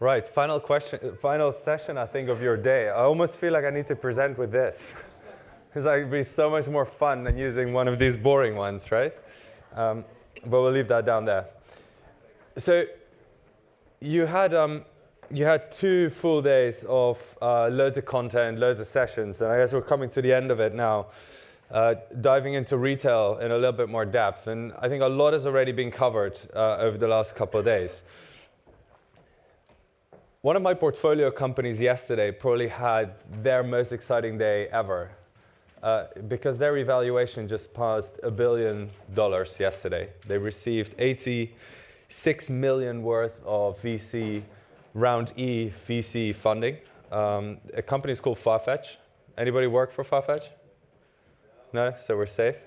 Right, final question, final session, I think, of your day. I almost feel like I need to present with this. It's like it'd be so much more fun than using one of these boring ones, right? But we'll leave that down there. So you had 2 full days of loads of content, loads of sessions, and I guess we're coming to the end of it now, diving into retail in a little bit more depth. And I think a lot has already been covered over the last couple of days. One of my portfolio companies yesterday probably had their most exciting day ever because their evaluation just passed $1 billion yesterday. They received 86 million worth of VC, round E VC funding. A company is called Farfetch. Anybody work for Farfetch? No? So we're safe.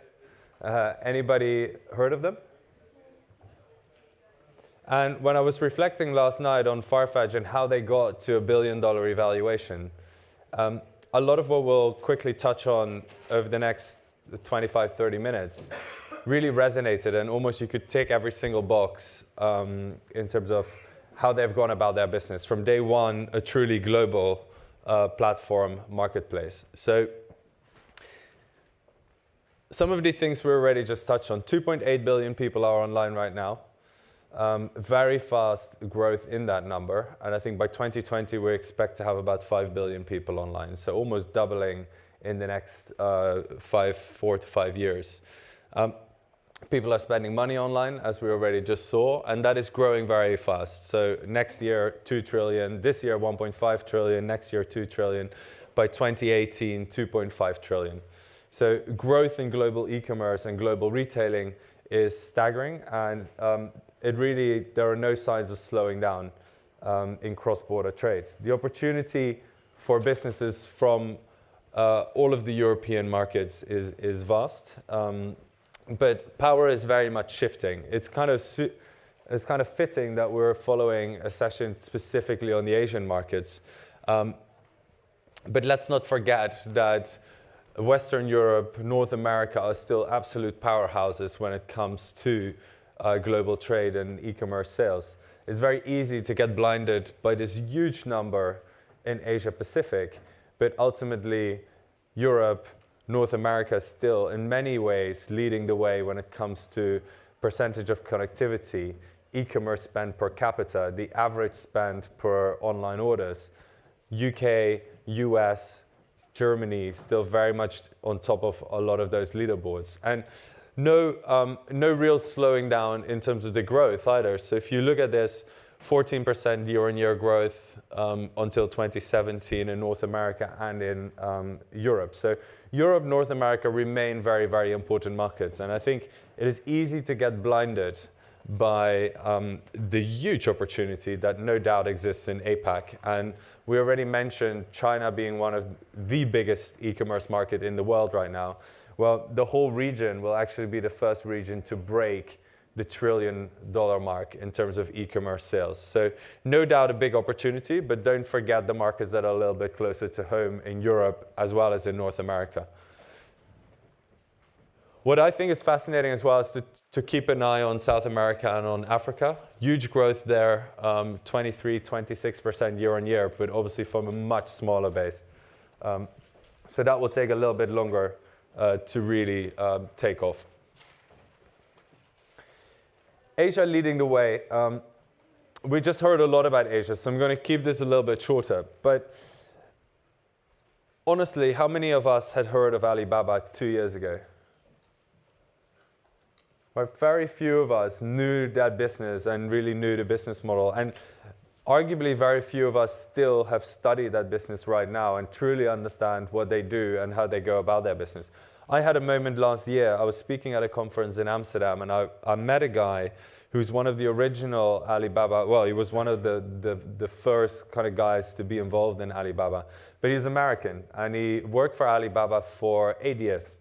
Anybody heard of them? And when I was reflecting last night on Farfetch and how they got to $1 billion evaluation, a lot of what we'll quickly touch on over the next 25, 30 minutes really resonated, and almost you could tick every single box in terms of how they've gone about their business. From day one, a truly global platform marketplace. So some of the things we already just touched on. 2.8 billion people are online right now. Very fast growth in that number, and I think by 2020 we expect to have about 5 billion people online, so almost doubling in the next 4 to 5 years. People are spending money online, as we already just saw, and that is growing very fast. So next year, 2 trillion, this year 1.5 trillion, next year 2 trillion, by 2018, 2.5 trillion. So growth in global e-commerce and global retailing is staggering, and there are no signs of slowing down in cross-border trades. The opportunity for businesses from all of the European markets is vast, but power is very much shifting. It's kind of fitting that we're following a session specifically on the Asian markets, but let's not forget that Western Europe, North America are still absolute powerhouses when it comes to global trade and e-commerce sales. It's very easy to get blinded by this huge number in Asia Pacific, but ultimately Europe, North America is still in many ways leading the way when it comes to percentage of connectivity, e-commerce spend per capita, the average spend per online orders. UK, US, Germany still very much on top of a lot of those leaderboards. And no real slowing down in terms of the growth either. So if you look at this, 14% year-on-year growth until 2017 in North America and in Europe. So Europe, North America remain very, very important markets. And I think it is easy to get blinded by the huge opportunity that no doubt exists in APAC. And we already mentioned China being one of the biggest e-commerce market in the world right now. Well, the whole region will actually be the first region to break the $1 trillion mark in terms of e-commerce sales. So no doubt a big opportunity, but don't forget the markets that are a little bit closer to home in Europe as well as in North America. What I think is fascinating as well is to keep an eye on South America and on Africa. Huge growth there, 23, 26% year on year, but obviously from a much smaller base. So that will take a little bit longer to really take off. Asia leading the way. We just heard a lot about Asia, so I'm going to keep this a little bit shorter. But honestly, how many of us had heard of Alibaba 2 years ago? Well, very few of us knew that business and really knew the business model. And arguably, very few of us still have studied that business right now and truly understand what they do and how they go about their business. I had a moment last year. I was speaking at a conference in Amsterdam, and I met a guy who's one of the original Alibaba. Well, he was one of the first kind of guys to be involved in Alibaba. But he's American, and he worked for Alibaba for 8 years.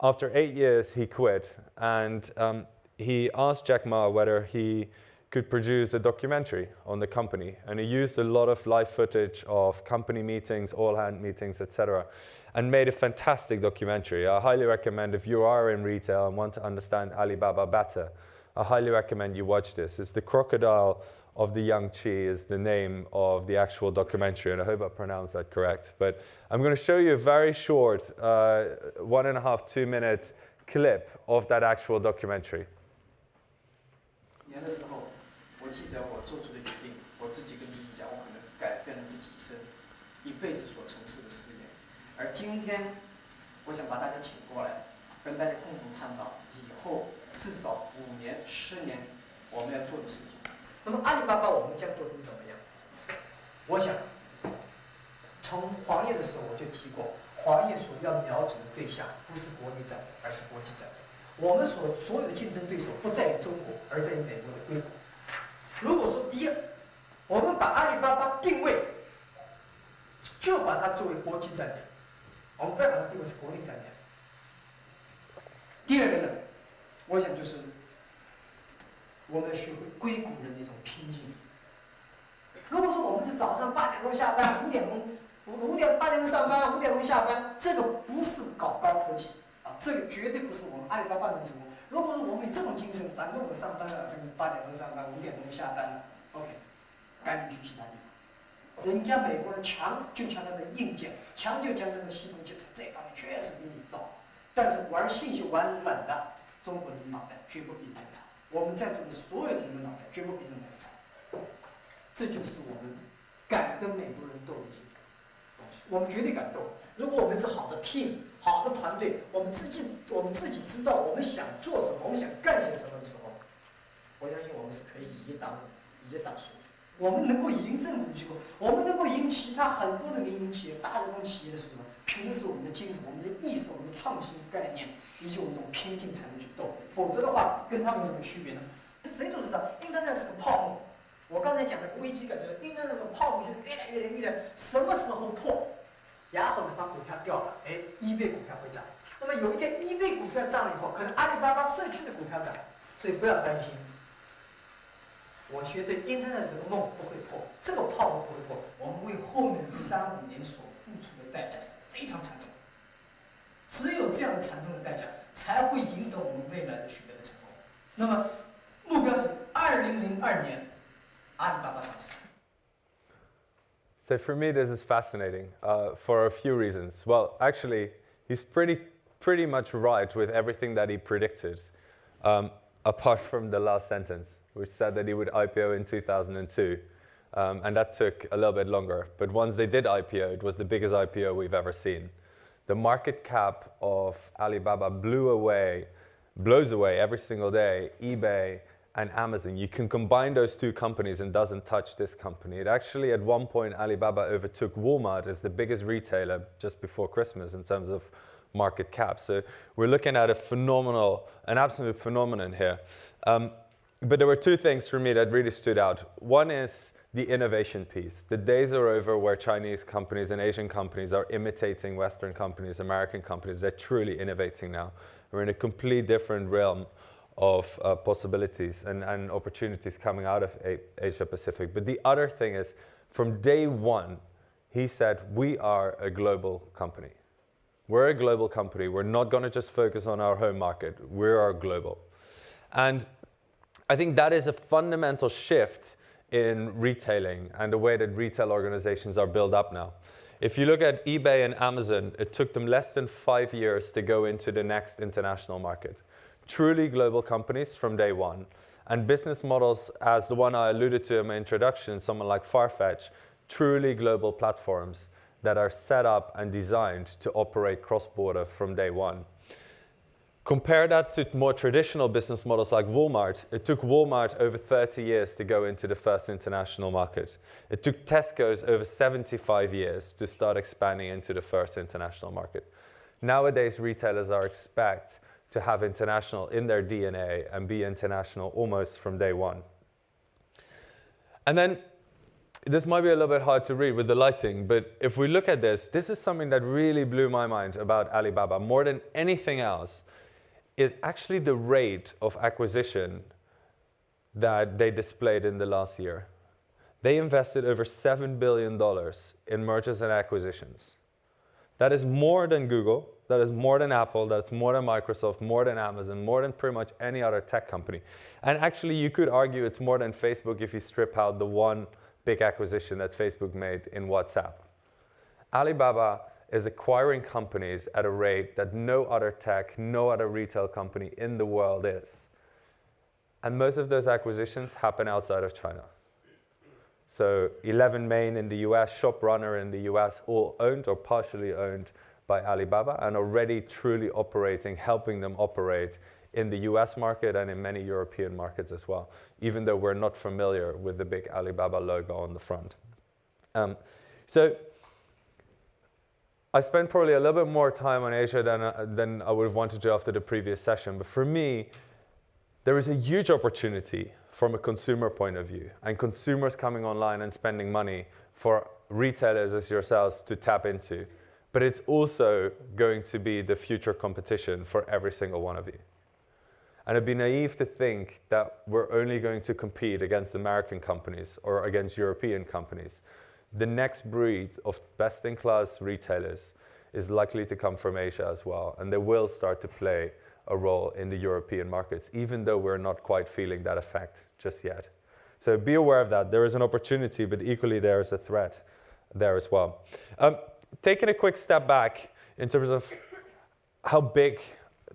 After 8 years, he quit, and he asked Jack Ma whether he could produce a documentary on the company. And he used a lot of live footage of company meetings, all-hand meetings, etc., and made a fantastic documentary. I highly recommend, if you are in retail and want to understand Alibaba better, I highly recommend you watch this. It's the crocodile of the Young Chi is the name of the actual documentary, and I hope I pronounced that correct. But I'm going to show you a very short 1.5 2 minute clip of that actual documentary. 年的时候，我记得我做出的决定，我自己跟自己讲，我可能改变了自己一辈子所从事的事业。而今天，我想把大家请过来，跟大家共同探讨以后至少5年、10年我们要做的事情。那么阿里巴巴我们将做成怎么样？我想，从黄页的时候我就提过，黄页所要瞄准的对象不是国内战略，而是国际战略。我们所有的竞争对手不在于中国，而在于美国的硅谷。如果说第一，我们把阿里巴巴定位，就把它作为国际战略，我们不要把它定位是国内战略。第二个呢，我想就是我们要学会硅谷人的一种拼劲。如果说我们是早上8点钟下班，5点8点钟上班，5点钟下班，这个不是搞高科技。这个绝对不是我们阿里巴巴能成功。如果说我们有这种精神，反正我们上班了，8点钟上班，5点钟下班了 ，OK， 赶紧去其他地方。人家美国人强就强他的硬件，强就强他的系统建设，这方面确实比你早。但是玩信息玩软的，中国人的脑袋绝不比你们差。我们在座的所有的人的脑袋绝不比你们差。这就是我们敢跟美国人斗的一些东西，我们绝对敢斗。如果我们是好的 team。好的团队，我们自己知道我们想做什么，我们想干些什么的时候，我相信我们是可以以一当十。我们能够赢政府机构，我们能够赢其他很多的民营企业、大的这种企业的是什么？凭的是我们的精神、我们的意识、我们的创新概念，以及我们这种拼劲才能去斗。否则的话，跟他们有什么区别呢？谁都知道，Internet 是个泡沫。我刚才讲的危机感就是 Internet 这个泡沫现在越来越，什么时候破？然后呢，把股票掉了，eBay 股票会涨。那么有一天 eBay 股票涨了以后，可能阿里巴巴社区的股票涨，所以不要担心。我觉得 Internet 这个梦不会破，这个泡沫不会破，我们为后面3、5年所付出的代价是非常惨重。只有这样的惨重的代价，才会赢得我们未来的取得的成功。那么目标是2002年，阿里巴巴上市。So for me, this is fascinating for a few reasons. Well, actually, he's pretty much right with everything that he predicted, apart from the last sentence, which said that he would IPO in 2002. And that took a little bit longer. But once they did IPO, it was the biggest IPO we've ever seen. The market cap of Alibaba blows away every single day, eBay, and Amazon. You can combine those two companies and doesn't touch this company. It actually, at one point, Alibaba overtook Walmart as the biggest retailer just before Christmas in terms of market cap. So we're looking at an absolute phenomenon here. But there were two things for me that really stood out. One is the innovation piece. The days are over where Chinese companies and Asian companies are imitating Western companies, American companies. They're truly innovating now. We're in a completely different realm of possibilities and opportunities coming out of Asia Pacific. But the other thing is, from day one, he said, we are a global company. We're a global company. We're not going to just focus on our home market. We are global. And I think that is a fundamental shift in retailing and the way that retail organizations are built up now. If you look at eBay and Amazon, it took them less than 5 years to go into the next international market. Truly global companies from day one. And business models, as the one I alluded to in my introduction, someone like Farfetch, truly global platforms that are set up and designed to operate cross-border from day one. Compare that to more traditional business models like Walmart. It took Walmart over 30 years to go into the first international market. It took Tesco's over 75 years to start expanding into the first international market. Nowadays, retailers are expect to have international in their DNA and be international almost from day one. And then, this might be a little bit hard to read with the lighting, but if we look at this is something that really blew my mind about Alibaba more than anything else, is actually the rate of acquisition that they displayed in the last year. They invested over $7 billion in mergers and acquisitions. That is more than Google, that is more than Apple, that's more than Microsoft, more than Amazon, more than pretty much any other tech company. And actually, you could argue it's more than Facebook if you strip out the one big acquisition that Facebook made in WhatsApp. Alibaba is acquiring companies at a rate that no other tech, no other retail company in the world is. And most of those acquisitions happen outside of China. So 11 Main in the US, ShopRunner in the US, all owned or partially owned by Alibaba and already truly operating, helping them operate in the US market and in many European markets as well, even though we're not familiar with the big Alibaba logo on the front. So I spent probably a little bit more time on Asia than I would have wanted to after the previous session, but for me, there is a huge opportunity from a consumer point of view, and consumers coming online and spending money for retailers as yourselves to tap into. But it's also going to be the future competition for every single one of you. And it'd be naive to think that we're only going to compete against American companies or against European companies. The next breed of best-in-class retailers is likely to come from Asia as well, and they will start to play a role in the European markets, even though we're not quite feeling that effect just yet. So be aware of that. There is an opportunity, but equally there is a threat there as well. Taking a quick step back in terms of how big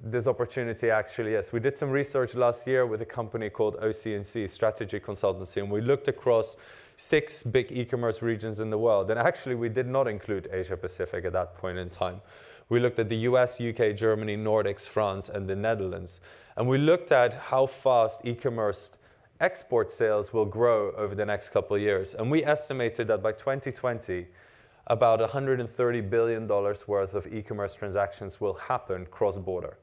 this opportunity actually is. We did some research last year with a company called OC&C, Strategy Consultancy, and we looked across 6 big e-commerce regions in the world. And actually, we did not include Asia Pacific at that point in time. We looked at the US, UK, Germany, Nordics, France, and the Netherlands. And we looked at how fast e-commerce export sales will grow over the next couple of years. And we estimated that by 2020, about $130 billion worth of e-commerce transactions will happen cross-border.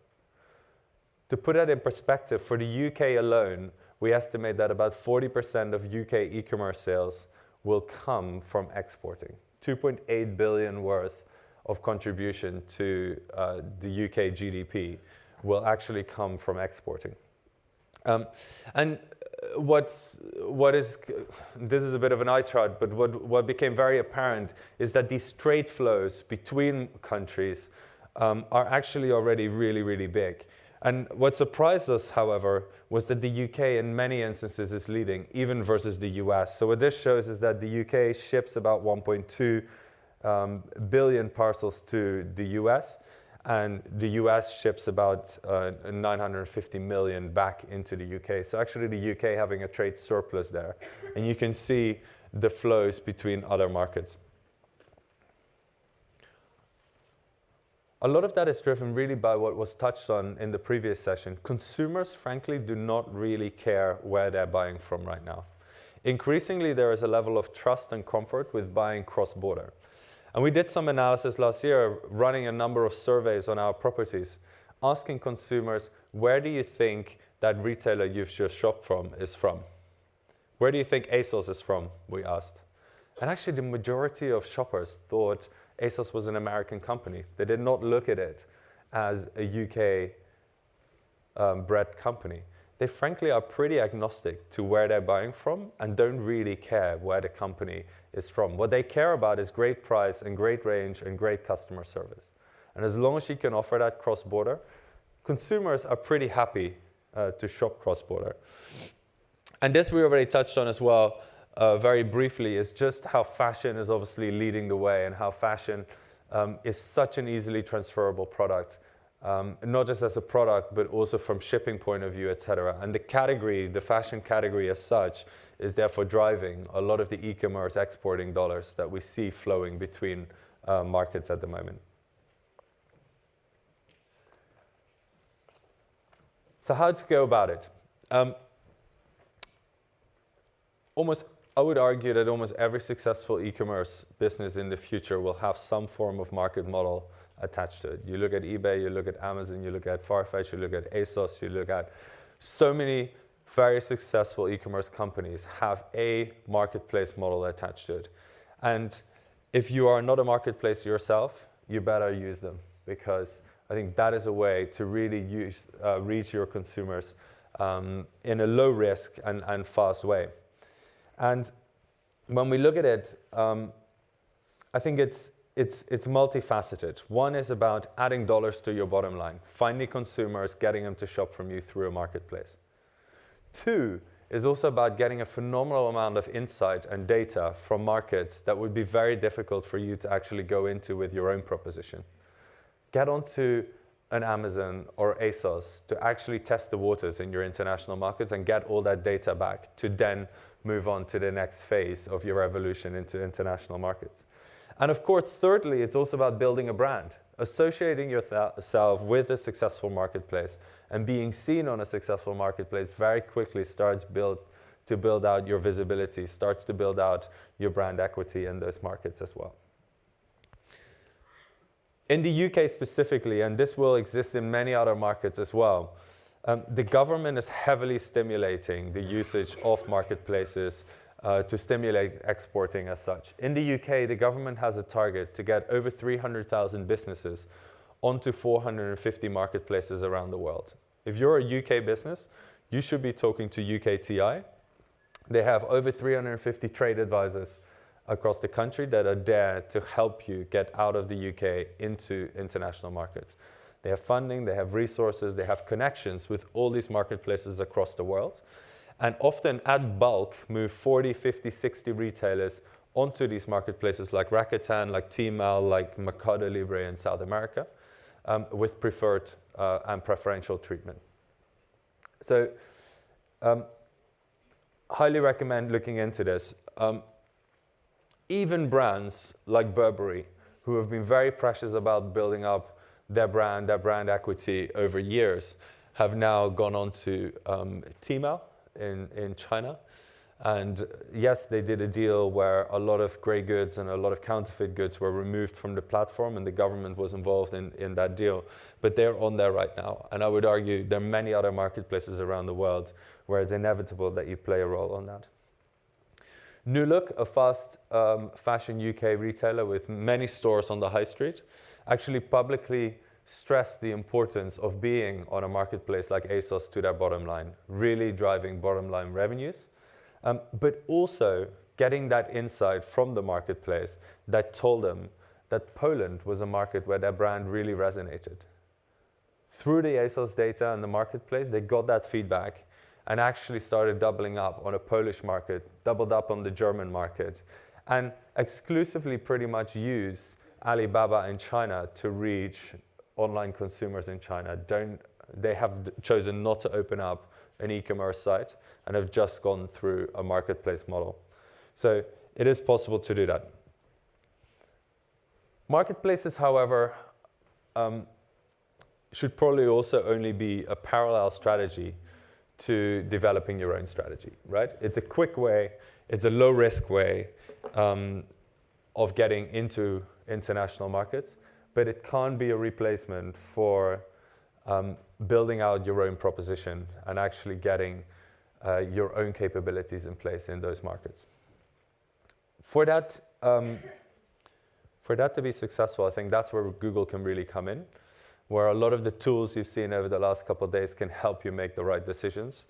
To put that in perspective, for the UK alone, we estimate that about 40% of UK e-commerce sales will come from exporting. 2.8 billion worth of contribution to the UK GDP will actually come from exporting. And this is a bit of an eye chart, but what became very apparent is that these trade flows between countries are actually already really, really big. And what surprised us, however, was that the UK in many instances is leading, even versus the US. So what this shows is that the UK ships about 1.2 billion parcels to the US, and the US ships about 950 million back into the UK. So actually the UK having a trade surplus there. And you can see the flows between other markets. A lot of that is driven really by what was touched on in the previous session. Consumers, frankly, do not really care where they're buying from right now. Increasingly, there is a level of trust and comfort with buying cross-border. And we did some analysis last year, running a number of surveys on our properties, asking consumers, where do you think that retailer you've just shopped from is from? Where do you think ASOS is from, we asked. And actually, the majority of shoppers thought ASOS was an American company. They did not look at it as a UK bred company. They frankly are pretty agnostic to where they're buying from and don't really care where the company is from. What they care about is great price and great range and great customer service. And as long as you can offer that cross-border, consumers are pretty happy to shop cross-border. And this we already touched on as well very briefly, is just how fashion is obviously leading the way and how fashion is such an easily transferable product. Not just as a product, but also from shipping point of view, etc. And the category, the fashion category as such, is therefore driving a lot of the e-commerce exporting dollars that we see flowing between markets at the moment. So how to go about it? I would argue that almost every successful e-commerce business in the future will have some form of market model attached to it. You look at eBay, you look at Amazon, you look at Farfetch, you look at ASOS, you look at so many very successful e-commerce companies have a marketplace model attached to it. And if you are not a marketplace yourself, you better use them, because I think that is a way to really reach your consumers in a low risk and fast way. And when we look at it, I think it's it's multifaceted. One is about adding dollars to your bottom line, finding consumers, getting them to shop from you through a marketplace. Two is also about getting a phenomenal amount of insight and data from markets that would be very difficult for you to actually go into with your own proposition. Get onto an Amazon or ASOS to actually test the waters in your international markets and get all that data back to then move on to the next phase of your evolution into international markets. And of course, thirdly, it's also about building a brand, associating yourself with a successful marketplace, and being seen on a successful marketplace very quickly starts to build out your visibility, starts to build out your brand equity in those markets as well. In the UK specifically, and this will exist in many other markets as well, the government is heavily stimulating the usage of marketplaces to stimulate exporting as such. In the UK, the government has a target to get over 300,000 businesses onto 450 marketplaces around the world. If you're a UK business, you should be talking to UKTI. They have over 350 trade advisors across the country that are there to help you get out of the UK into international markets. They have funding, they have resources, they have connections with all these marketplaces across the world, and often at bulk move 40, 50, 60 retailers onto these marketplaces like Rakuten, like Tmall, like Mercado Libre in South America, with preferred and preferential treatment. So highly recommend looking into this. Even brands like Burberry, who have been very precious about building up their brand equity over years, have now gone on to Tmall in China. And yes, they did a deal where a lot of grey goods and a lot of counterfeit goods were removed from the platform, and the government was involved in that deal. But they're on there right now. And I would argue there are many other marketplaces around the world where it's inevitable that you play a role on that. New Look, a fast fashion UK retailer with many stores on the high street, actually publicly stressed the importance of being on a marketplace like ASOS to their bottom line, really driving bottom line revenues, but also getting that insight from the marketplace that told them that Poland was a market where their brand really resonated. Through the ASOS data and the marketplace, they got that feedback and actually started doubling up on a Polish market, doubled up on the German market, and exclusively pretty much use Alibaba in China to reach online consumers in China. They have chosen not to open up an e-commerce site and have just gone through a marketplace model. So it is possible to do that. Marketplaces, however, should probably also only be a parallel strategy to developing your own strategy, right? It's a quick way, it's a low-risk way of getting into international markets, but it can't be a replacement for building out your own proposition and actually getting your own capabilities in place in those markets. For that to be successful, I think that's where Google can really come in, where a lot of the tools you've seen over the last couple of days can help you make the right decisions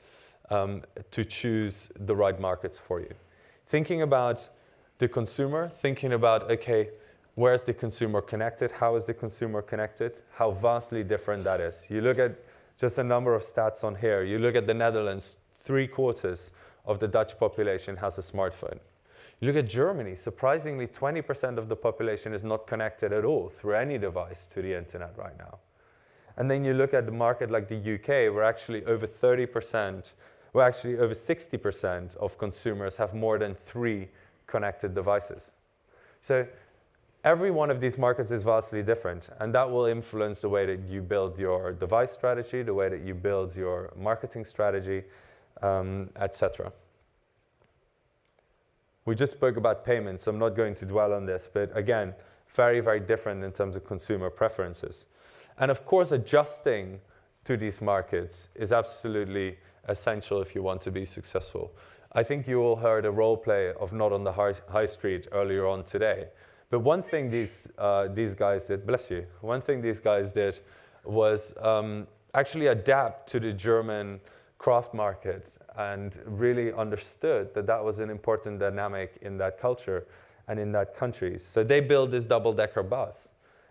to choose the right markets for you. Thinking about the consumer, thinking about, okay, where's the consumer connected? How is the consumer connected? How vastly different that is. You look at just a number of stats on here. You look at the Netherlands, 3/4 of the Dutch population has a smartphone. You look at Germany, surprisingly, 20% of the population is not connected at all through any device to the internet right now. And then you look at the market like the UK, where actually over 30%, well, actually over 60% of consumers have more than 3 connected devices. So every one of these markets is vastly different, and that will influence the way that you build your device strategy, the way that you build your marketing strategy, etc. We just spoke about payments, so I'm not going to dwell on this, but again, very, very different in terms of consumer preferences. And of course, adjusting to these markets is absolutely essential if you want to be successful. I think you all heard a role play of Not on the High Street earlier on today. But one thing these guys did, bless you, one thing these guys did was actually adapt to the German craft market and really understood that that was an important dynamic in that culture and in that country. So they built this double-decker bus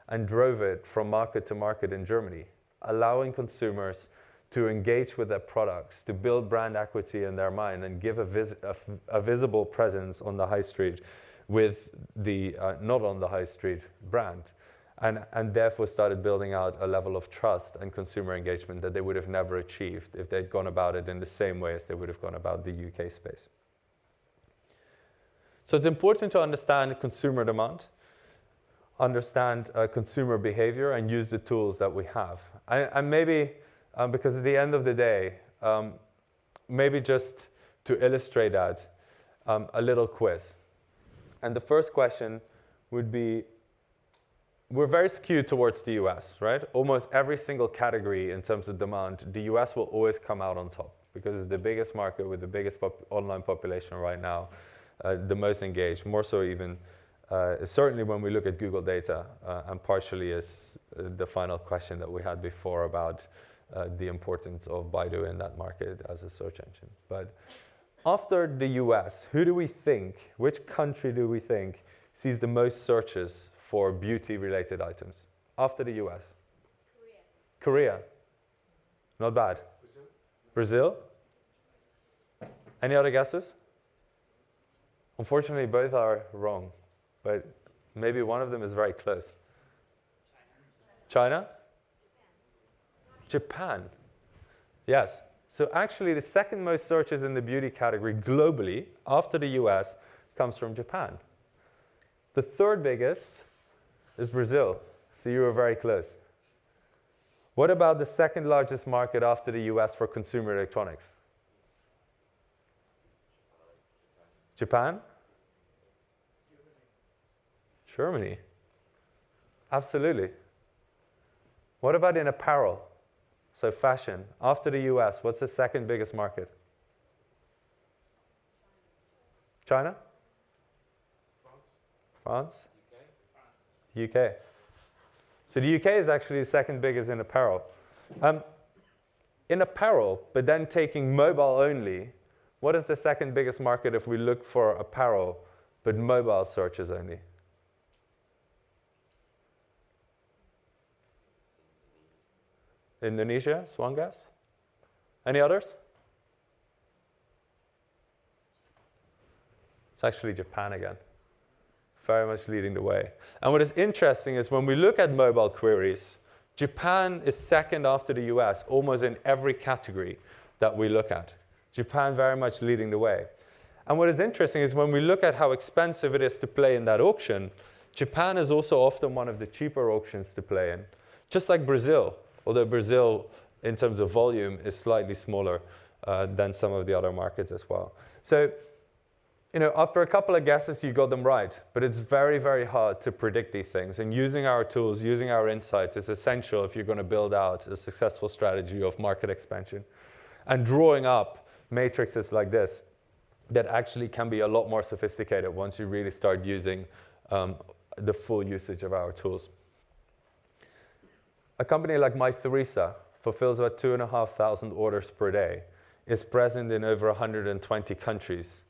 and drove it from market to market in Germany, allowing consumers to engage with their products, to build brand equity in their mind and give a visible presence on the high street with the not on the high street brand. And therefore started building out a level of trust and consumer engagement that they would have never achieved if they'd gone about it in the same way as they would have gone about the UK space. So it's important to understand consumer demand, understand consumer behavior, and use the tools that we have. And maybe, because at the end of the day, maybe just to illustrate that, a little quiz. And the first question would be, we're very skewed towards the US, right? Almost every single category in terms of demand, the US will always come out on top because it's the biggest market with the biggest online population right now, the most engaged, more so even, certainly when we look at Google data, and partially as the final question that we had before about the importance of Baidu in that market as a search engine. But after the US, who do we think, which country do we think sees the most searches for beauty-related items? After the US? Korea. Not bad. Brazil? Any other guesses? Unfortunately, both are wrong, but maybe one of them is very close. China? Japan. Yes. So actually, the second most searches in the beauty category globally, after the US, comes from Japan. The third biggest is Brazil. So you were very close. What about the second largest market after the US for consumer electronics? Japan? Germany. Absolutely. What about in apparel? So fashion. After the US, what's the second biggest market? China? France? UK. So the UK is actually the second biggest in apparel. In apparel, but then taking mobile only, what is the second biggest market if we look for apparel, but mobile searches only? Indonesia, is one guess. Any others? It's actually Japan again. Very much leading the way. And what is interesting is when we look at mobile queries, Japan is second after the US, almost in every category that we look at. Japan very much leading the way. And what is interesting is when we look at how expensive it is to play in that auction, Japan is also often one of the cheaper auctions to play in, just like Brazil, although Brazil, in terms of volume, is slightly smaller than some of the other markets as well. So, you know, after a couple of guesses, you got them right. But it's very, very hard to predict these things. And using our tools, using our insights is essential if you're going to build out a successful strategy of market expansion. And drawing up matrices like this that actually can be a lot more sophisticated once you really start using the full usage of our tools. A company like Martijn fulfills about 2,500 orders per day, is present in over 120 countries,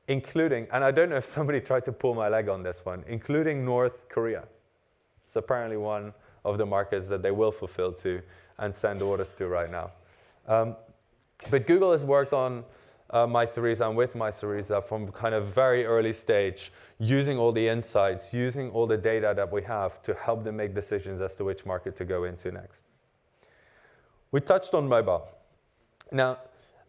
including, and I don't know if somebody tried to pull my leg on this one, including North Korea. It's apparently one of the markets that they will fulfill to and send orders to right now. But Google has worked on Martijn and with Martijn from kind of very early stage, using all the insights, using all the data that we have to help them make decisions as to which market to go into next. We touched on mobile. Now,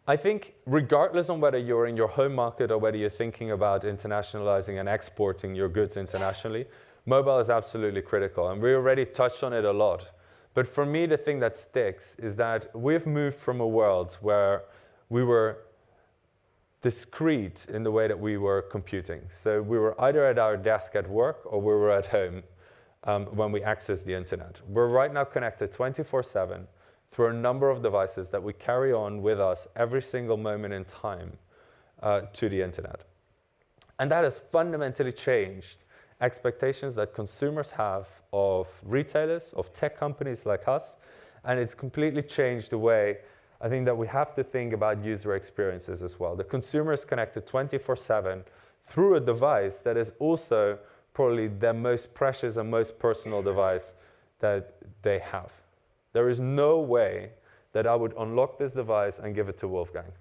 I think regardless on whether you're in your home market or whether you're thinking about internationalizing and exporting your goods internationally, mobile is absolutely critical. And we already touched on it a lot. But for me, the thing that sticks is that we've moved from a world where we were discrete in the way that we were computing. So we were either at our desk at work or we were at home when we accessed the internet. We're right now connected 24/7 through a number of devices that we carry on with us every single moment in time to the internet. And that has fundamentally changed expectations that consumers have of retailers, of tech companies like us, and it's completely changed the way I think that we have to think about user experiences as well. The consumer is connected 24/7 through a device that is also probably their most precious and most personal device that they have. There is no way that I would unlock this device and give it to Wolfgang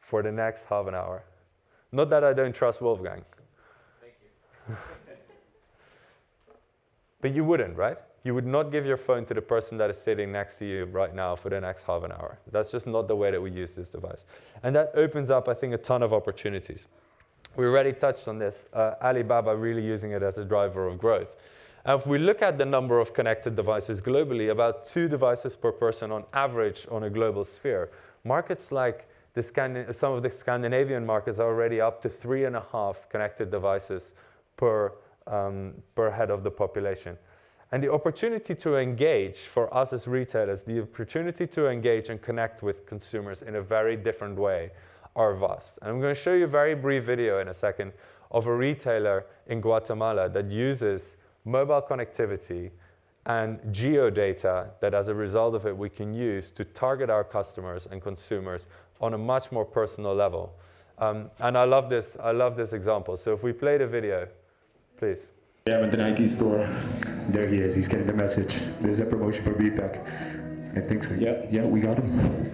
for the next half an hour. Not that I don't trust Wolfgang. Thank you. But you wouldn't, right? You would not give your phone to the person that is sitting next to you right now for the next half an hour. That's just not the way that we use this device. And that opens up, I think, a ton of opportunities. We already touched on this. Alibaba really using it as a driver of growth. If we look at the number of connected devices globally, about 2 devices per person on average on a global sphere. Markets like some of the Scandinavian markets are already up to 3.5 connected devices per head of the population. And the opportunity to engage for us as retailers, the opportunity to engage and connect with consumers in a very different way are vast. And I'm going to show you a very brief video in a second of a retailer in Guatemala that uses mobile connectivity and geodata that as a result of it we can use to target our customers and consumers on a much more personal level. And I love this example. So if we play the video, please. Yeah, I'm at the Nike store. There he is. He's getting the message. There's a promotion for BPAC. I think so. Yeah, we got him.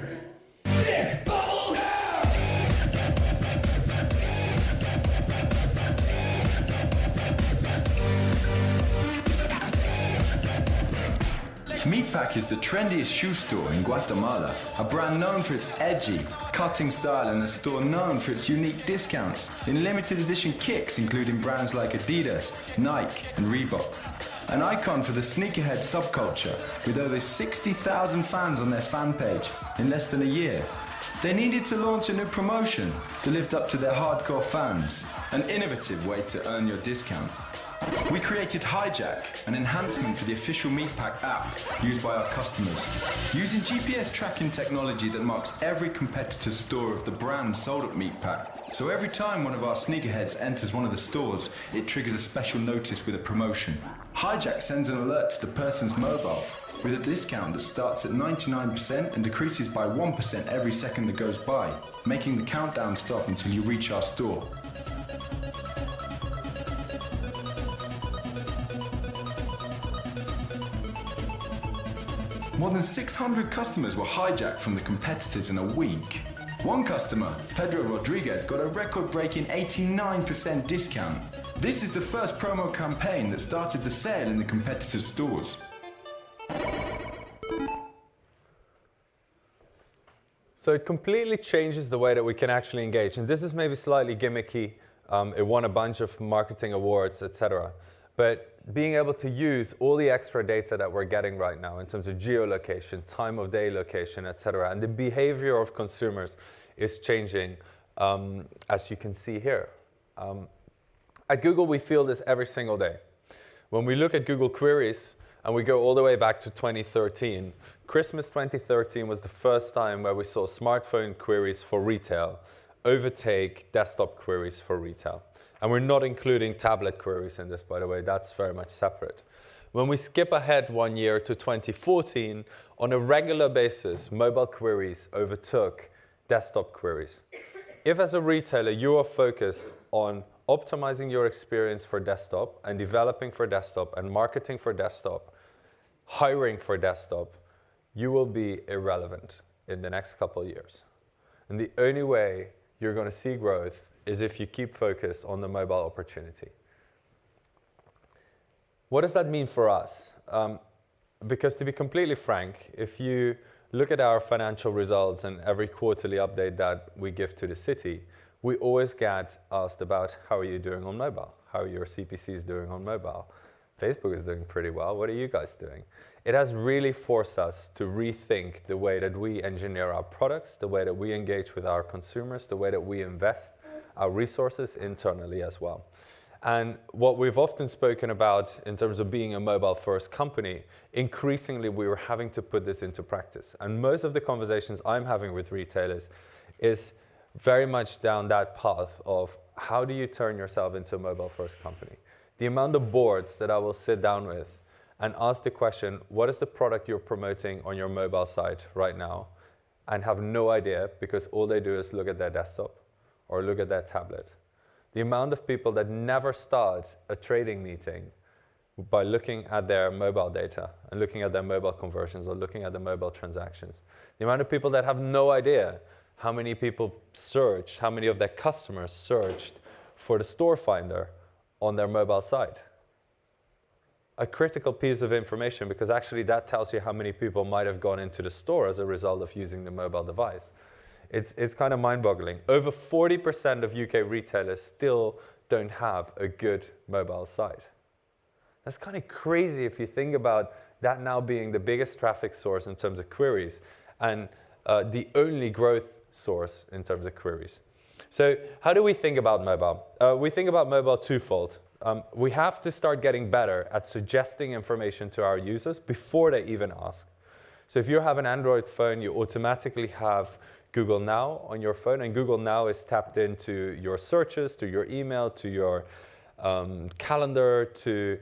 Meatpack is the trendiest shoe store in Guatemala, a brand known for its edgy, cutting style and a store known for its unique discounts in limited edition kicks including brands like Adidas, Nike and Reebok. An icon for the sneakerhead subculture with over 60,000 fans on their fan page in less than a year. They needed to launch a new promotion to live up to their hardcore fans, an innovative way to earn your discount. We created Hijack, an enhancement for the official Meatpack app used by our customers. Using GPS tracking technology that marks every competitor's store of the brand sold at Meatpack. So every time one of our sneakerheads enters one of the stores, it triggers a special notice with a promotion. Hijack sends an alert to the person's mobile with a discount that starts at 99% and decreases by 1% every second that goes by, making the countdown stop until you reach our store. More than 600 customers were hijacked from the competitors in a week. One customer, Pedro Rodriguez, got a record-breaking 89% discount. This is the first promo campaign that started the sale in the competitors' stores. So it completely changes the way that we can actually engage. And this is maybe slightly gimmicky. It won a bunch of marketing awards, etc. But being able to use all the extra data that we're getting right now in terms of geolocation, time of day location, etc., and the behavior of consumers is changing, as you can see here. At Google, we feel this every single day. When we look at Google queries, and we go all the way back to 2013, Christmas 2013 was the first time where we saw smartphone queries for retail overtake desktop queries for retail. And we're not including tablet queries in this, by the way. That's very much separate. When we skip ahead 1 year to 2014, on a regular basis, mobile queries overtook desktop queries. If as a retailer you are focused on optimizing your experience for desktop and developing for desktop and marketing for desktop, hiring for desktop, you will be irrelevant in the next couple of years. And the only way you're going to see growth is if you keep focused on the mobile opportunity. What does that mean for us? Because to be completely frank, if you look at our financial results and every quarterly update that we give to the city, we always get asked about how are you doing on mobile? How are your CPCs doing on mobile? Facebook is doing pretty well. What are you guys doing? It has really forced us to rethink the way that we engineer our products, the way that we engage with our consumers, the way that we invest our resources internally as well. And what we've often spoken about in terms of being a mobile-first company, increasingly we were having to put this into practice. And most of the conversations I'm having with retailers is very much down that path of how do you turn yourself into a mobile-first company? The amount of boards that I will sit down with and ask the question, what is the product you're promoting on your mobile site right now? And have no idea because all they do is look at their desktop or look at their tablet. the amount of people that never start a trading meeting by looking at their mobile data and looking at their mobile conversions or looking at the mobile transactions. The amount of people that have no idea how many people searched, how many of their customers searched for the store finder on their mobile site. A critical piece of information, because actually that tells you how many people might have gone into the store as a result of using the mobile device. It's kind of mind-boggling. Over 40% of UK retailers still don't have a good mobile site. That's kind of crazy if you think about that now being the biggest traffic source in terms of queries and the only growth source in terms of queries. So how do we think about mobile? We think about mobile twofold. We have to start getting better at suggesting information to our users before they even ask. So if you have an Android phone, you automatically have Google Now on your phone, and Google Now is tapped into your searches, to your email, to your calendar, to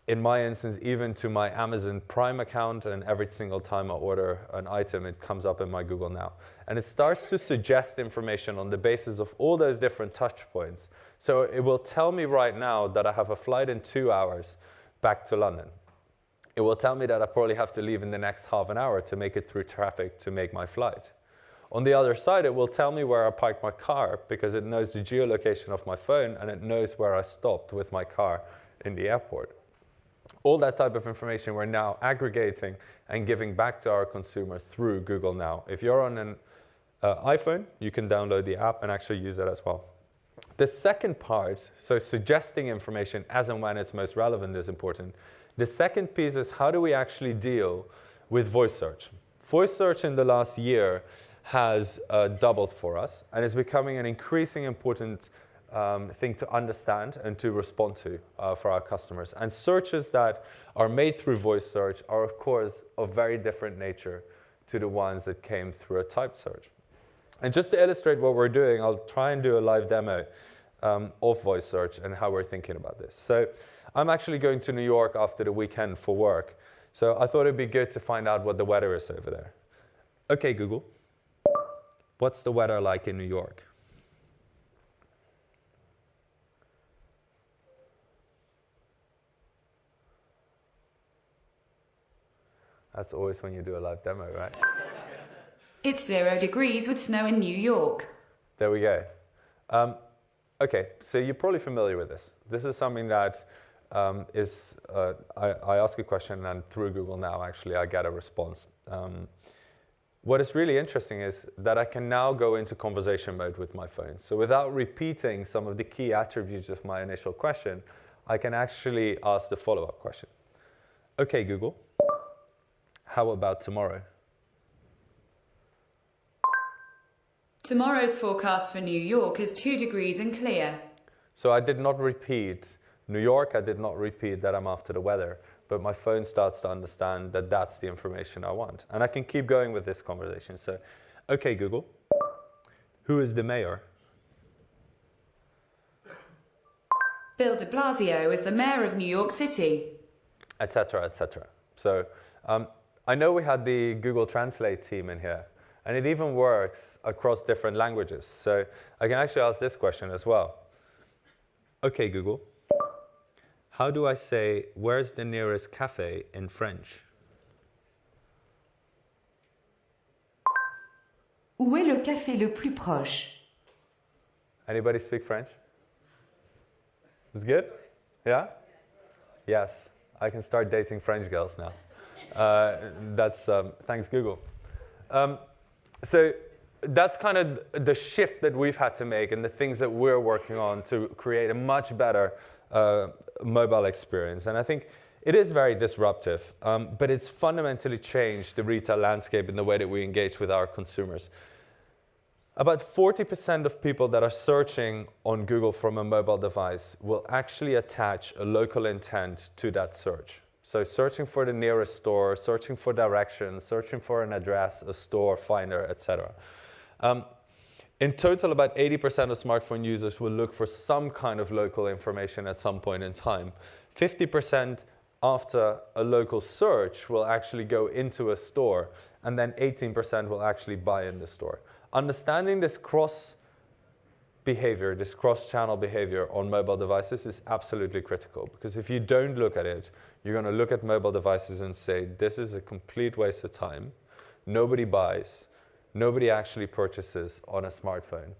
in my instance, even to my Amazon Prime account, and every single time I order an item, it comes up in my Google Now. And it starts to suggest information on the basis of all those different touch points. So it will tell me right now that I have a flight in 2 hours back to London. It will tell me that I probably have to leave in the next half an hour to make it through traffic to make my flight. On the other side, it will tell me where I parked my car because it knows the geolocation of my phone and it knows where I stopped with my car in the airport. All that type of information we're now aggregating and giving back to our consumer through Google Now. If you're on an iPhone, you can download the app and actually use it as well. The second part, so suggesting information as and when it's most relevant, is important. The second piece is how do we actually deal with voice search? Voice search in the last year has doubled for us and is becoming an increasingly important thing to understand and to respond to for our customers. And searches that are made through voice search are, of course, of very different nature to the ones that came through a typed search. And just to illustrate what we're doing, I'll try and do a live demo of voice search and how we're thinking about this. So I'm actually going to New York after the weekend for work. So I thought it'd be good to find out what the weather is over there. Okay, Google, what's the weather like in New York? That's always when you do a live demo, right? It's 0 degrees with snow in New York. There we go. Okay, so you're probably familiar with this. This is something that I ask a question and through Google Now, actually, I get a response. What is really interesting is that I can now go into conversation mode with my phone. So without repeating some of the key attributes of my initial question, I can actually ask the follow-up question. Okay, Google, how about tomorrow? Tomorrow's forecast for New York is 2 degrees and clear. So I did not repeat New York, I did not repeat that I'm after the weather, but my phone starts to understand that that's the information I want. And I can keep going with this conversation. So, okay, Google, who is the mayor? Bill de Blasio is the mayor of New York City. Etc., etc. So I know we had the Google Translate team in here, and it even works across different languages. So I can actually ask this question as well. Okay, Google, how do I say, where's the nearest cafe in French? Où est le café le plus proche? Anybody speak French? It's good? Yeah? Yes, I can start dating French girls now. That's thanks, Google. So that's kind of the shift that we've had to make and the things that we're working on to create a much better mobile experience. And I think it is very disruptive, but it's fundamentally changed the retail landscape in the way that we engage with our consumers. About 40% of people that are searching on Google from a mobile device will actually attach a local intent to that search. So searching for the nearest store, searching for directions, searching for an address, a store, finder, etc. In total, about 80% of smartphone users will look for some kind of local information at some point in time. 50% after a local search will actually go into a store, and then 18% will actually buy in the store. Understanding this behavior, this cross-channel behavior on mobile devices is absolutely critical, because if you don't look at it, you're going to look at mobile devices and say, this is a complete waste of time. Nobody buys, nobody actually purchases on a smartphone.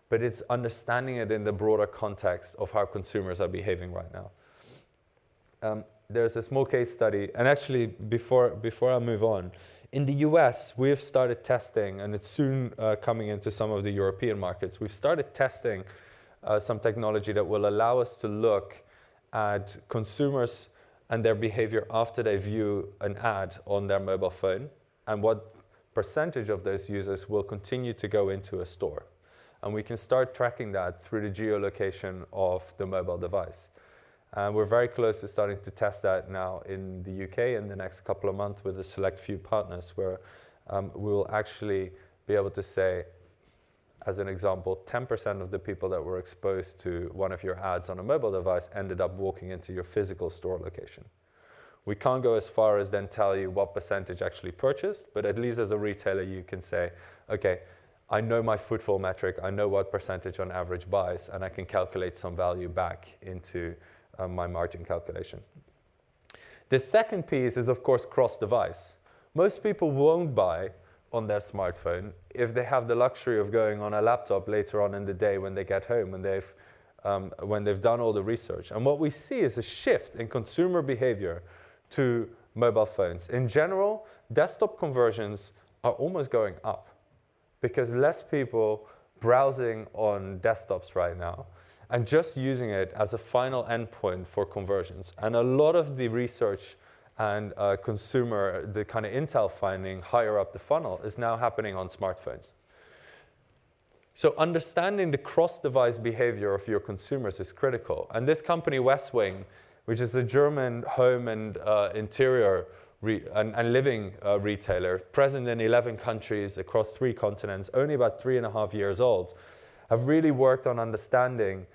But it's understanding it in the broader context of how consumers are behaving right now. There's a small case study, and actually, before I move on, in the US, we've started testing, and it's soon coming into some of the European markets. We've started testing some technology that will allow us to look at consumers and their behavior after they view an ad on their mobile phone, and what percentage of those users will continue to go into a store. And we can start tracking that through the geolocation of the mobile device. And we're very close to starting to test that now in the UK in the next couple of months with a select few partners, where we will actually be able to say, as an example, 10% of the people that were exposed to one of your ads on a mobile device ended up walking into your physical store location. We can't go as far as then tell you what percentage actually purchased, but at least as a retailer you can say, okay, I know my footfall metric, I know what percentage on average buys, and I can calculate some value back into my margin calculation. The second piece is, of course, cross-device. Most people won't buy on their smartphone if they have the luxury of going on a laptop later on in the day when they get home, when they've done all the research. And what we see is a shift in consumer behavior to mobile phones. In general, desktop conversions are almost going up, because less people browsing on desktops right now and just using it as a final endpoint for conversions. And a lot of the research and consumer, the kind of intel finding higher up the funnel is now happening on smartphones. So understanding the cross-device behavior of your consumers is critical. And this company, West Wing, which is a German home and interior and living retailer, present in 11 countries across 3 continents, only about 3.5 years old, have really worked on understanding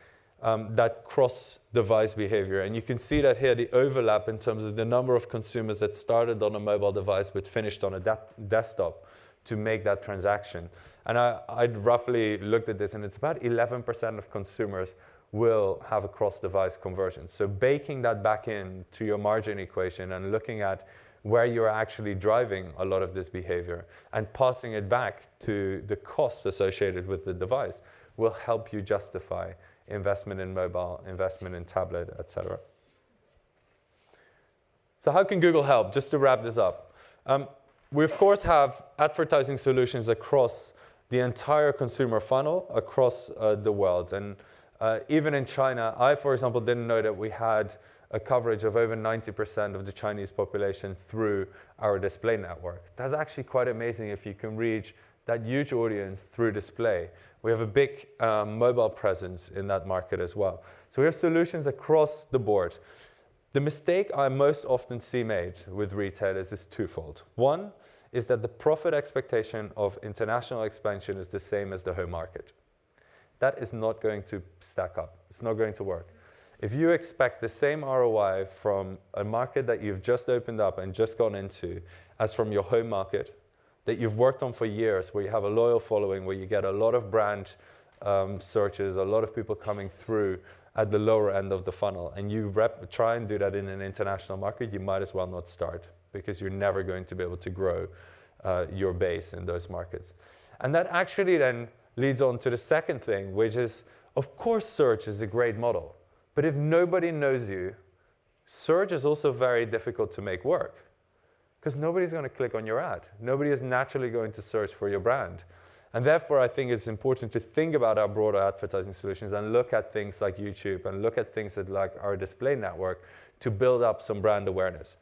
that cross-device behavior. And you can see that here, the overlap in terms of the number of consumers that started on a mobile device but finished on a desktop to make that transaction. And I'd roughly looked at this, and it's about 11% of consumers will have a cross-device conversion. So baking that back in to your margin equation and looking at where you're actually driving a lot of this behavior and passing it back to the costs associated with the device will help you justify investment in mobile, investment in tablet, etc. So how can Google help? Just to wrap this up. We, of course, have advertising solutions across the entire consumer funnel across the world. And even in China, I, for example, didn't know that we had a coverage of over 90% of the Chinese population through our display network. That's actually quite amazing if you can reach that huge audience through display. We have a big mobile presence in that market as well. So we have solutions across the board. The mistake I most often see made with retailers is twofold. One is that the profit expectation of international expansion is the same as the home market. That is not going to stack up. It's not going to work. If you expect the same ROI from a market that you've just opened up and just gone into as from your home market, that you've worked on for years, where you have a loyal following, where you get a lot of brand searches, a lot of people coming through at the lower end of the funnel, and you try and do that in an international market, you might as well not start, because you're never going to be able to grow your base in those markets. And that actually then leads on to the second thing, which is, of course, search is a great model. But if nobody knows you, search is also very difficult to make work, because nobody's going to click on your ad. Nobody is naturally going to search for your brand. And therefore, I think it's important to think about our broader advertising solutions and look at things like YouTube and look at things like our display network to build up some brand awareness.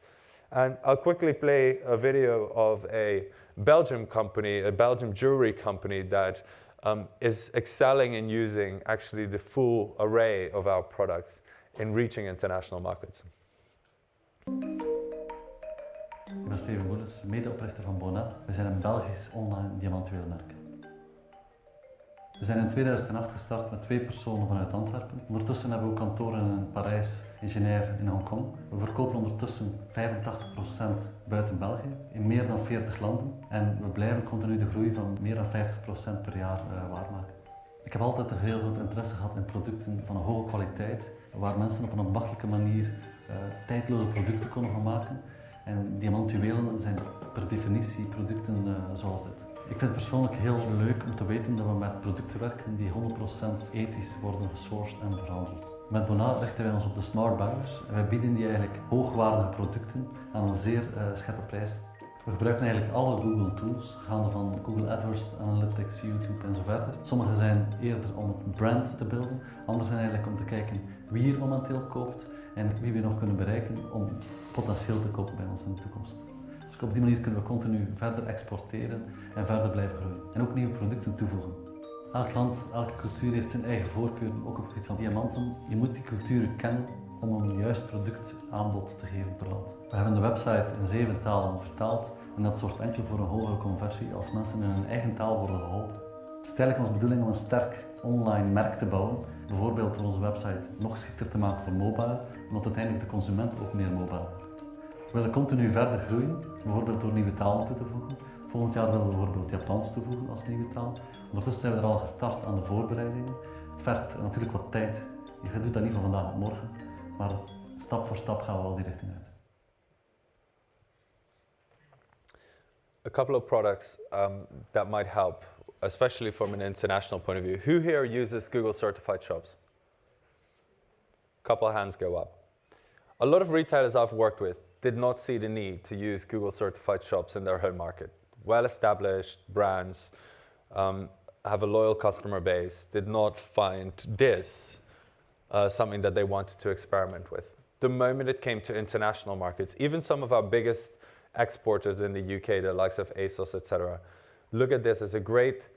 And I'll quickly play a video of a Belgian company, a Belgian jewelry company that is excelling in using actually the full array of our products in reaching international markets. Ik ben Steven Boeles, medeoprichter van Bona. We zijn een Belgisch online diamantjuwelenmerk. We zijn in 2008 gestart met 2 personen vanuit Antwerpen. Ondertussen hebben we ook kantoren in Parijs, in Genève, in Hongkong. We verkopen ondertussen 85% buiten België, in meer dan 40 landen. En we blijven continu de groei van meer dan 50% per jaar waarmaken. Ik heb altijd heel veel interesse gehad in producten van een hoge kwaliteit, waar mensen op een makkelijke manier tijdloze producten konden gaan maken. En diamantjuwelen zijn per definitie producten zoals dit. Ik vind het persoonlijk heel leuk om te weten dat we met producten werken die 100% ethisch worden gesourced en verhandeld. Met Bona richten wij ons op de smart buyers en wij bieden die eigenlijk hoogwaardige producten aan een zeer scherpe prijs. We gebruiken eigenlijk alle Google tools, gaande van Google AdWords, Analytics, YouTube en zo verder. Sommige zijn eerder om het brand te beelden, andere zijn eigenlijk om te kijken wie hier momenteel koopt en wie we nog kunnen bereiken om potentieel te kopen bij ons in de toekomst. Dus op die manier kunnen we continu verder exporteren en verder blijven groeien. En ook nieuwe producten toevoegen. Elk land, elke cultuur heeft zijn eigen voorkeuren, ook op het gebied van diamanten. Je moet die culturen kennen om een juist product aanbod te geven per land. We hebben de website in 7 talen vertaald en dat zorgt enkel voor een hogere conversie als mensen in hun eigen taal worden geholpen. Het is eigenlijk onze bedoeling om een sterk online merk te bouwen, bijvoorbeeld door onze website nog geschikter te maken voor mobile, omdat uiteindelijk de consument ook meer mobile wordt. We willen continu verder groeien, bijvoorbeeld door nieuwe talen toe te voegen. Volgend jaar willen we bijvoorbeeld Japans toevoegen als nieuwe taal. Ondertussen zijn we er al gestart aan de voorbereidingen. Het vergt natuurlijk wat tijd. Je doet dat niet van vandaag op morgen, maar stap voor stap gaan we wel die richting uit. A couple of products that might help, especially from an international point of view. Who here uses Google certified shops? Couple hands go up. A lot of retailers I've worked with did not see the need to use Google certified shops in their home market. Well-established brands, have a loyal customer base, did not find this something that they wanted to experiment with. The moment it came to international markets, even some of our biggest exporters in the UK, the likes of ASOS, etc., look at this as a great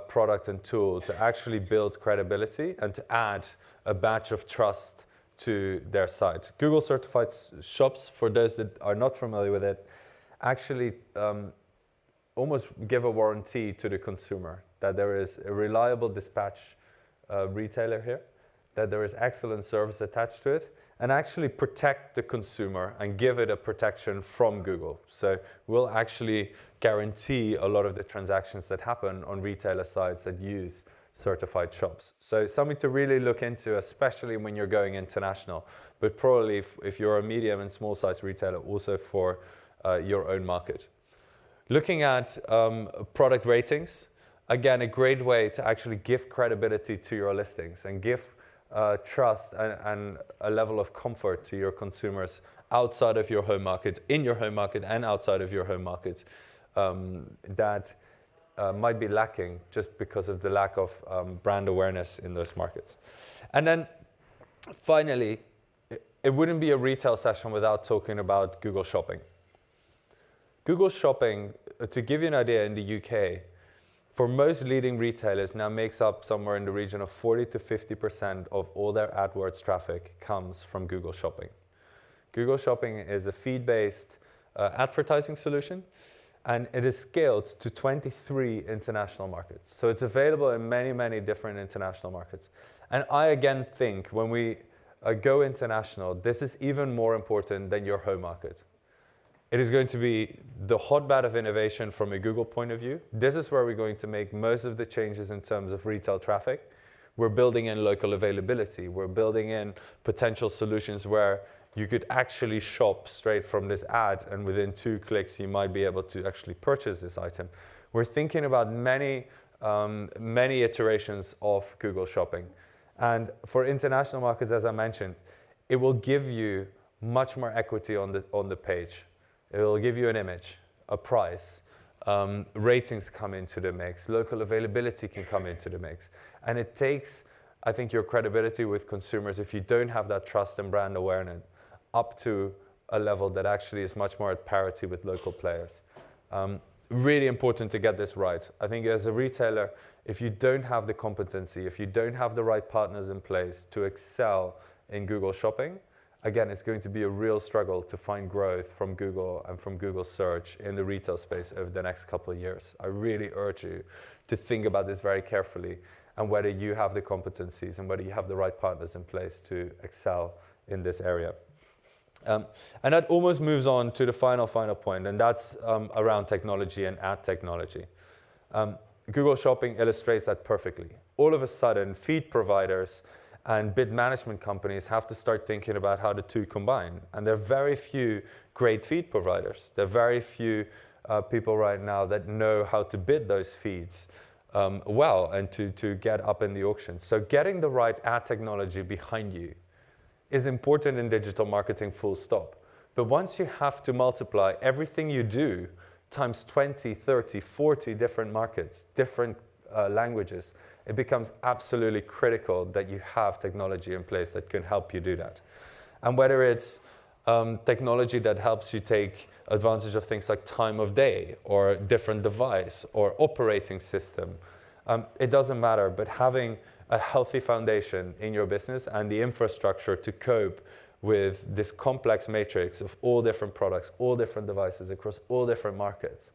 product and tool to actually build credibility and to add a badge of trust to their site. Google certified shops, for those that are not familiar with it, actually almost give a warranty to the consumer that there is a reliable dispatch retailer here, that there is excellent service attached to it, and actually protect the consumer and give it a protection from Google. So we'll actually guarantee a lot of the transactions that happen on retailer sites that use certified shops. So something to really look into, especially when you're going international, but probably if you're a medium and small size retailer, also for your own market. Looking at product ratings, again, a great way to actually give credibility to your listings and give trust and a level of comfort to your consumers outside of your home market, in your home market and outside of your home market, that might be lacking just because of the lack of brand awareness in those markets. And then finally, it wouldn't be a retail session without talking about Google Shopping. Google Shopping, to give you an idea, in the UK, for most leading retailers now makes up somewhere in the region of 40 to 50% of all their AdWords traffic comes from Google Shopping. Google Shopping is a feed-based advertising solution, and it is scaled to 23 international markets. So it's available in many, many different international markets. And I again think when we go international, this is even more important than your home market. It is going to be the hotbed of innovation from a Google point of view. This is where we're going to make most of the changes in terms of retail traffic. We're building in local availability. We're building in potential solutions where you could actually shop straight from this ad, and within 2 clicks, you might be able to actually purchase this item. We're thinking about many iterations of Google Shopping. And for international markets, as I mentioned, it will give you much more equity on the page. It will give you an image, a price, ratings come into the mix, local availability can come into the mix. And it takes, I think, your credibility with consumers, if you don't have that trust and brand awareness, up to a level that actually is much more at parity with local players. Really important to get this right. I think as a retailer, if you don't have the competency, if you don't have the right partners in place to excel in Google Shopping, again, it's going to be a real struggle to find growth from Google and from Google search in the retail space over the next couple of years. I really urge you to think about this very carefully and whether you have the competencies and whether you have the right partners in place to excel in this area. And that almost moves on to the final point, and that's around technology and ad technology. Google Shopping illustrates that perfectly. all of a sudden, feed providers and bid management companies have to start thinking about how the two combine. And there are very few great feed providers. There are very few people right now that know how to bid those feeds well and to get up in the auction. So getting the right ad technology behind you is important in digital marketing, full stop. But once you have to multiply everything you do times 20, 30, 40 different markets, different languages, it becomes absolutely critical that you have technology in place that can help you do that. And whether it's technology that helps you take advantage of things like time of day or different device or operating system, it doesn't matter, but having a healthy foundation in your business and the infrastructure to cope with this complex matrix of all different products, all different devices across all different markets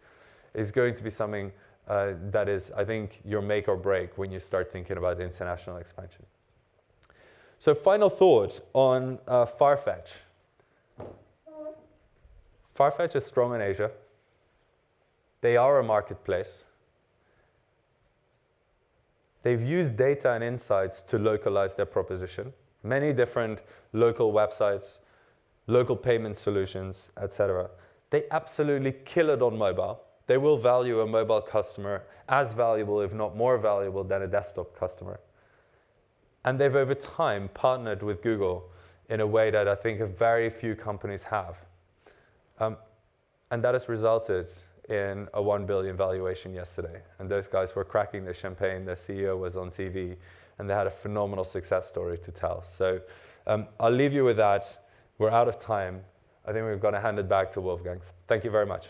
is going to be something that is, I think, your make or break when you start thinking about international expansion. So final thoughts on Farfetch. Farfetch is strong in Asia. They are a marketplace. They've used data and insights to localize their proposition. Many different local websites, local payment solutions, etc. They absolutely kill it on mobile. They will value a mobile customer as valuable, if not more valuable, than a desktop customer. And they've, over time, partnered with Google in a way that I think very few companies have. And that has resulted in a 1 billion valuation yesterday. And those guys were cracking their champagne, their CEO was on TV, and they had a phenomenal success story to tell. So I'll leave you with that. We're out of time. I think we're going to hand it back to Wolfgang. Thank you very much.